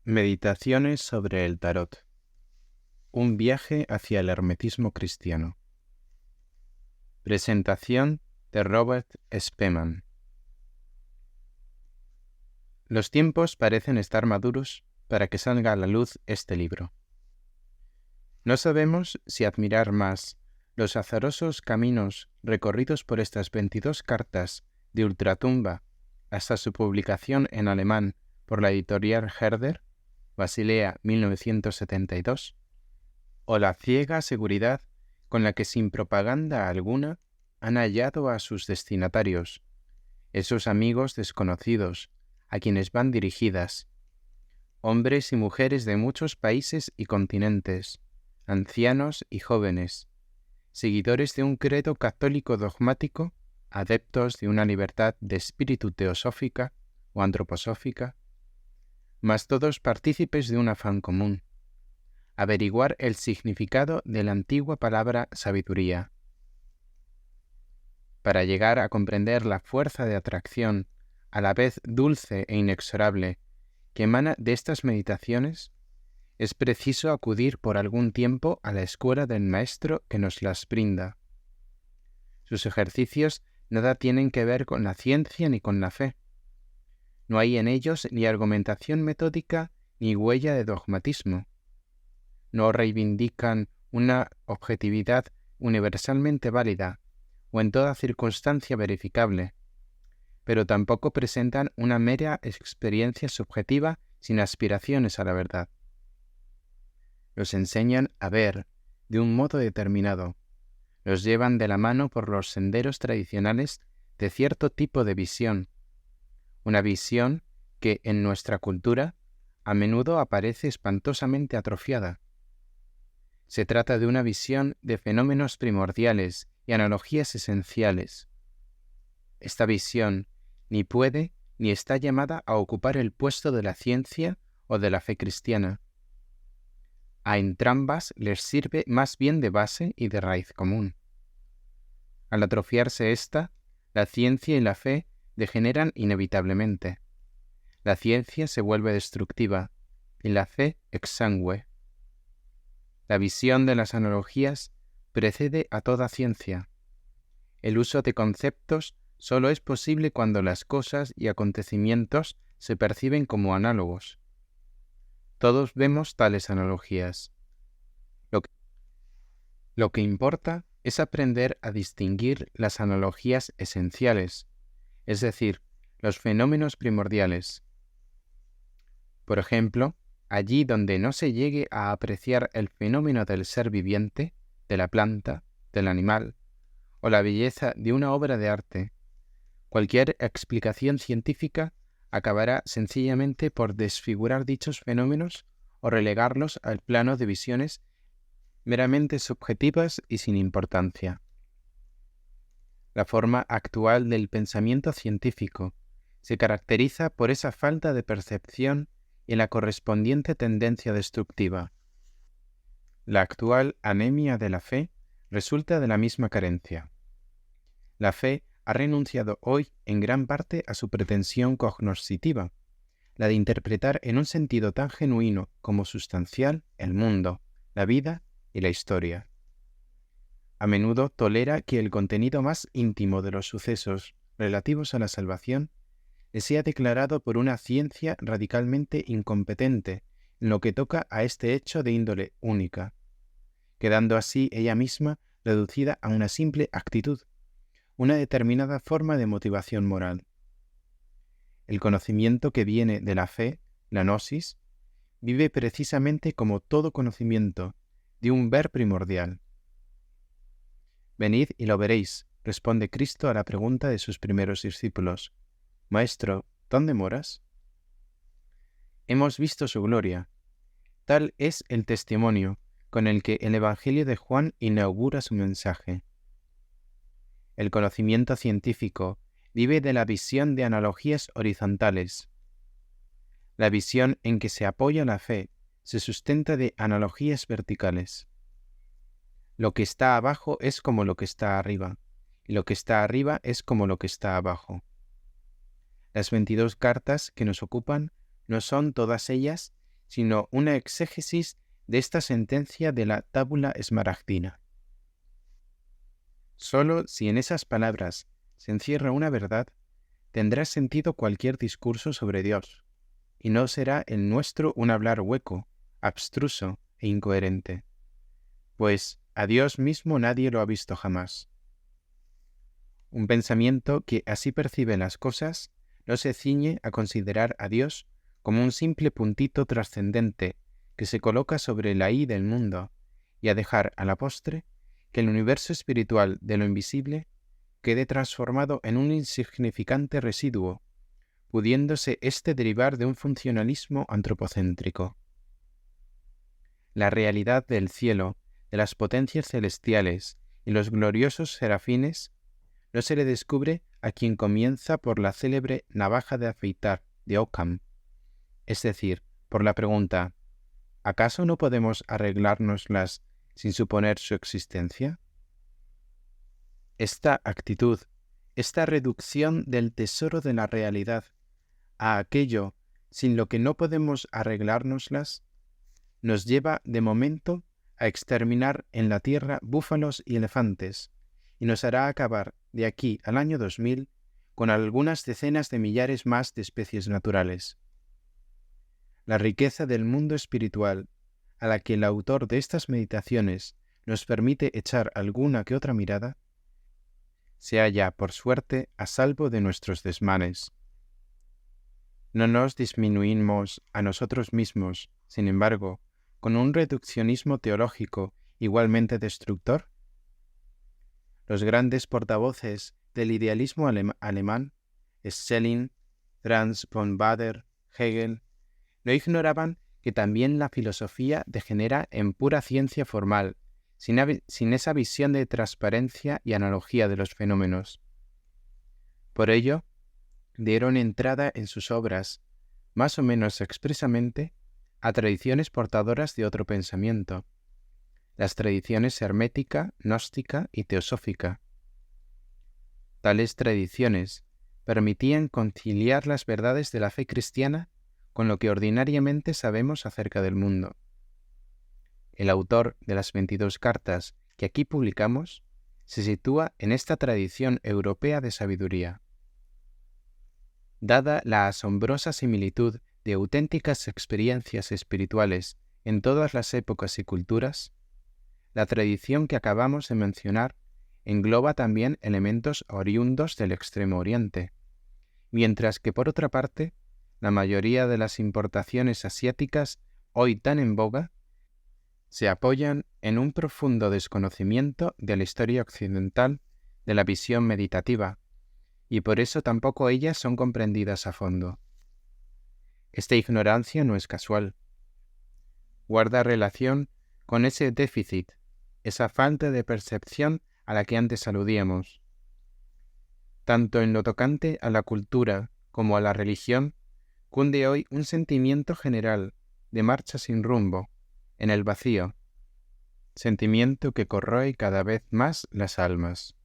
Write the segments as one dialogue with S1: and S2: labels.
S1: Meditaciones sobre el tarot. Un viaje hacia el hermetismo cristiano. Presentación de Robert Spemann. Los tiempos parecen estar maduros para que salga a la luz este libro. No sabemos si admirar más los azarosos caminos recorridos por estas 22 cartas de ultratumba hasta su publicación en alemán por la editorial Herder, Basilea 1972, o la ciega seguridad con la que sin propaganda alguna han hallado a sus destinatarios, esos amigos desconocidos a quienes van dirigidas, hombres y mujeres de muchos países y continentes, ancianos y jóvenes, seguidores de un credo católico dogmático, adeptos de una libertad de espíritu teosófica o antroposófica, mas todos partícipes de un afán común: averiguar el significado de la antigua palabra sabiduría. Para llegar a comprender la fuerza de atracción, a la vez dulce e inexorable, que emana de estas meditaciones, es preciso acudir por algún tiempo a la escuela del maestro que nos las brinda. Sus ejercicios nada tienen que ver con la ciencia ni con la fe. No hay en ellos ni argumentación metódica ni huella de dogmatismo. No reivindican una objetividad universalmente válida o en toda circunstancia verificable, pero tampoco presentan una mera experiencia subjetiva sin aspiraciones a la verdad. Los enseñan a ver de un modo determinado, los llevan de la mano por los senderos tradicionales de cierto tipo de visión, una visión que en nuestra cultura a menudo aparece espantosamente atrofiada. Se trata de una visión de fenómenos primordiales y analogías esenciales. Esta visión ni puede ni está llamada a ocupar el puesto de la ciencia o de la fe cristiana. A entrambas les sirve más bien de base y de raíz común. Al atrofiarse esta, la ciencia y la fe degeneran inevitablemente. La ciencia se vuelve destructiva y la fe exangüe. La visión de las analogías precede a toda ciencia. El uso de conceptos solo es posible cuando las cosas y acontecimientos se perciben como análogos. Todos vemos tales analogías. Lo que importa es aprender a distinguir las analogías esenciales, es decir, los fenómenos primordiales. Por ejemplo, allí donde no se llegue a apreciar el fenómeno del ser viviente, de la planta, del animal, o la belleza de una obra de arte, cualquier explicación científica acabará sencillamente por desfigurar dichos fenómenos o relegarlos al plano de visiones meramente subjetivas y sin importancia. La forma actual del pensamiento científico se caracteriza por esa falta de percepción y la correspondiente tendencia destructiva. La actual anemia de la fe resulta de la misma carencia. La fe ha renunciado hoy en gran parte a su pretensión cognoscitiva, la de interpretar en un sentido tan genuino como sustancial el mundo, la vida y la historia. A menudo tolera que el contenido más íntimo de los sucesos relativos a la salvación le sea declarado por una ciencia radicalmente incompetente en lo que toca a este hecho de índole única, quedando así ella misma reducida a una simple actitud, una determinada forma de motivación moral. El conocimiento que viene de la fe, la gnosis, vive precisamente como todo conocimiento, de un ver primordial. Venid y lo veréis, responde Cristo a la pregunta de sus primeros discípulos: Maestro, ¿dónde moras? Hemos visto su gloria. Tal es el testimonio con el que el Evangelio de Juan inaugura su mensaje. El conocimiento científico vive de la visión de analogías horizontales. La visión en que se apoya la fe se sustenta de analogías verticales. Lo que está abajo es como lo que está arriba, y lo que está arriba es como lo que está abajo. Las 22 cartas que nos ocupan no son todas ellas sino una exégesis de esta sentencia de la tábula esmaragdina. Solo si en esas palabras se encierra una verdad, tendrá sentido cualquier discurso sobre Dios, y no será el nuestro un hablar hueco, abstruso e incoherente, pues a Dios mismo nadie lo ha visto jamás. Un pensamiento que así percibe las cosas no se ciñe a considerar a Dios como un simple puntito trascendente que se coloca sobre la I del mundo y a dejar a la postre que el universo espiritual de lo invisible quede transformado en un insignificante residuo, pudiéndose éste derivar de un funcionalismo antropocéntrico. La realidad del cielo, de las potencias celestiales y los gloriosos serafines no se le descubre a quien comienza por la célebre navaja de afeitar de Occam, es decir, por la pregunta: ¿acaso no podemos arreglárnoslas sin suponer su existencia? Esta actitud, esta reducción del tesoro de la realidad a aquello sin lo que no podemos arreglárnoslas, nos lleva de momento a exterminar en la tierra búfalos y elefantes, y nos hará acabar de aquí al año 2000 con algunas decenas de millares más de especies naturales. La riqueza del mundo espiritual, a la que el autor de estas meditaciones nos permite echar alguna que otra mirada, se halla, por suerte, a salvo de nuestros desmanes. No nos disminuimos a nosotros mismos, sin embargo, con un reduccionismo teológico igualmente destructor. Los grandes portavoces del idealismo alemán, Schelling, Franz von Baader, Hegel, no ignoraban que también la filosofía degenera en pura ciencia formal, sin esa visión de transparencia y analogía de los fenómenos. Por ello, dieron entrada en sus obras, más o menos expresamente, a tradiciones portadoras de otro pensamiento, las tradiciones hermética, gnóstica y teosófica. Tales tradiciones permitían conciliar las verdades de la fe cristiana con lo que ordinariamente sabemos acerca del mundo. El autor de las 22 cartas que aquí publicamos se sitúa en esta tradición europea de sabiduría. Dada la asombrosa similitud de auténticas experiencias espirituales en todas las épocas y culturas, la tradición que acabamos de mencionar engloba también elementos oriundos del Extremo Oriente, mientras que por otra parte, la mayoría de las importaciones asiáticas hoy tan en boga se apoyan en un profundo desconocimiento de la historia occidental de la visión meditativa, y por eso tampoco ellas son comprendidas a fondo. Esta ignorancia no es casual. Guarda relación con ese déficit, esa falta de percepción a la que antes aludíamos. Tanto en lo tocante a la cultura como a la religión, cunde hoy un sentimiento general de marcha sin rumbo, en el vacío, sentimiento que corroe cada vez más las almas.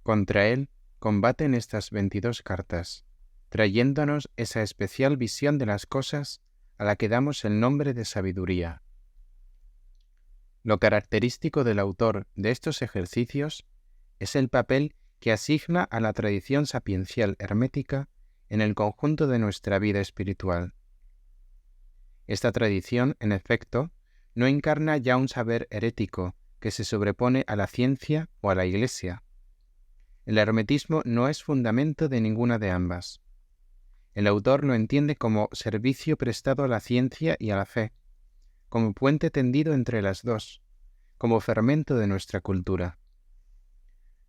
S1: Contra él combaten estas 22 cartas, trayéndonos esa especial visión de las cosas a la que damos el nombre de sabiduría. Lo característico del autor de estos ejercicios es el papel que asigna a la tradición sapiencial hermética en el conjunto de nuestra vida espiritual. Esta tradición, en efecto, no encarna ya un saber herético que se sobrepone a la ciencia o a la Iglesia. El hermetismo no es fundamento de ninguna de ambas. El autor lo entiende como servicio prestado a la ciencia y a la fe, como puente tendido entre las dos, como fermento de nuestra cultura.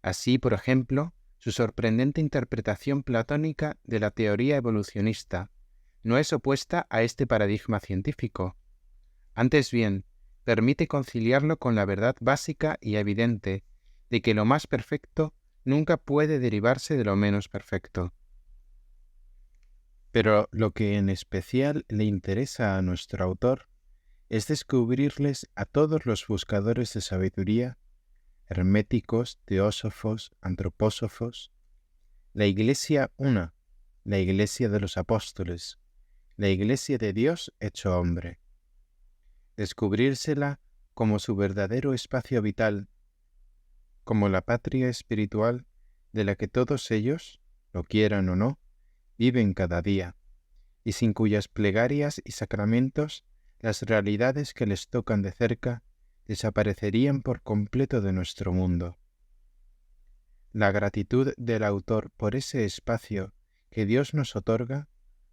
S1: Así, por ejemplo, su sorprendente interpretación platónica de la teoría evolucionista no es opuesta a este paradigma científico. Antes bien, permite conciliarlo con la verdad básica y evidente de que lo más perfecto nunca puede derivarse de lo menos perfecto. Pero lo que en especial le interesa a nuestro autor es descubrirles a todos los buscadores de sabiduría, herméticos, teósofos, antropósofos, la Iglesia una, la Iglesia de los apóstoles, la Iglesia de Dios hecho hombre. Descubrírsela como su verdadero espacio vital, como la patria espiritual de la que todos ellos, lo quieran o no, viven cada día, y sin cuyas plegarias y sacramentos las realidades que les tocan de cerca desaparecerían por completo de nuestro mundo. La gratitud del autor por ese espacio que Dios nos otorga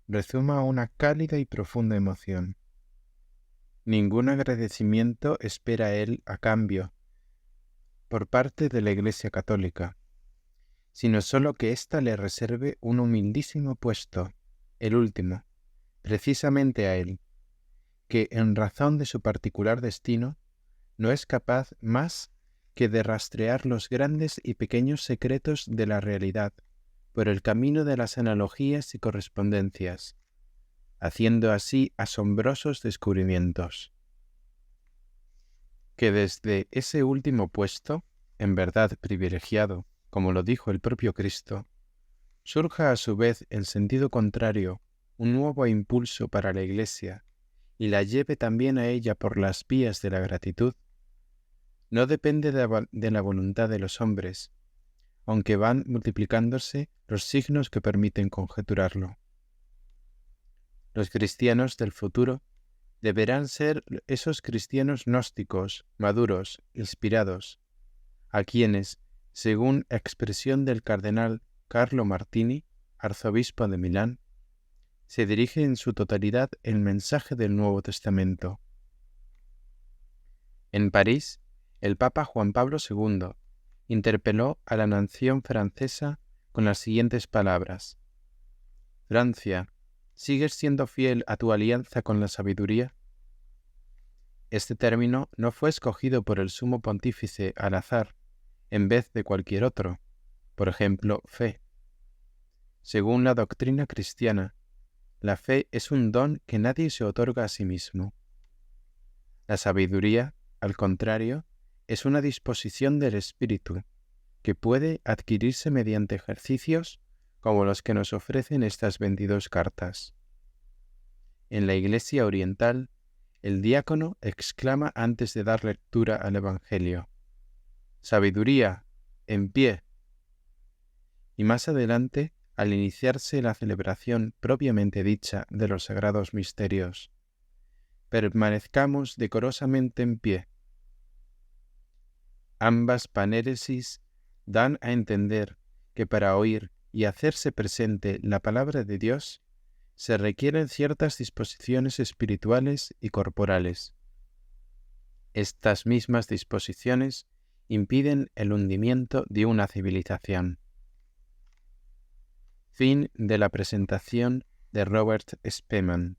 S1: rezuma una cálida y profunda emoción. Ningún agradecimiento espera él a cambio por parte de la Iglesia Católica, sino sólo que ésta le reserve un humildísimo puesto, el último, precisamente a él, que en razón de su particular destino no es capaz más que de rastrear los grandes y pequeños secretos de la realidad por el camino de las analogías y correspondencias, haciendo así asombrosos descubrimientos. Que desde ese último puesto, en verdad privilegiado, como lo dijo el propio Cristo, surja a su vez en sentido contrario un nuevo impulso para la Iglesia y la lleve también a ella por las vías de la gratitud, no depende de la voluntad de los hombres, aunque van multiplicándose los signos que permiten conjeturarlo. Los cristianos del futuro deberán ser esos cristianos gnósticos, maduros, inspirados, a quienes, según expresión del cardenal Carlo Martini, arzobispo de Milán, se dirige en su totalidad el mensaje del Nuevo Testamento. En París, el Papa Juan Pablo II interpeló a la nación francesa con las siguientes palabras: «Francia, ¿sigues siendo fiel a tu alianza con la sabiduría?». Este término no fue escogido por el sumo pontífice al azar, en vez de cualquier otro, por ejemplo, fe. Según la doctrina cristiana, la fe es un don que nadie se otorga a sí mismo. La sabiduría, al contrario, es una disposición del espíritu, que puede adquirirse mediante ejercicios como los que nos ofrecen estas 22 cartas. En la Iglesia oriental, el diácono exclama antes de dar lectura al Evangelio: «Sabiduría, en pie». Y más adelante, al iniciarse la celebración propiamente dicha de los sagrados misterios: «Permanezcamos decorosamente en pie». Ambas panéresis dan a entender que para oír y hacerse presente la palabra de Dios se requieren ciertas disposiciones espirituales y corporales. Estas mismas disposiciones impiden el hundimiento de una civilización. Fin de la presentación de Robert Spemann.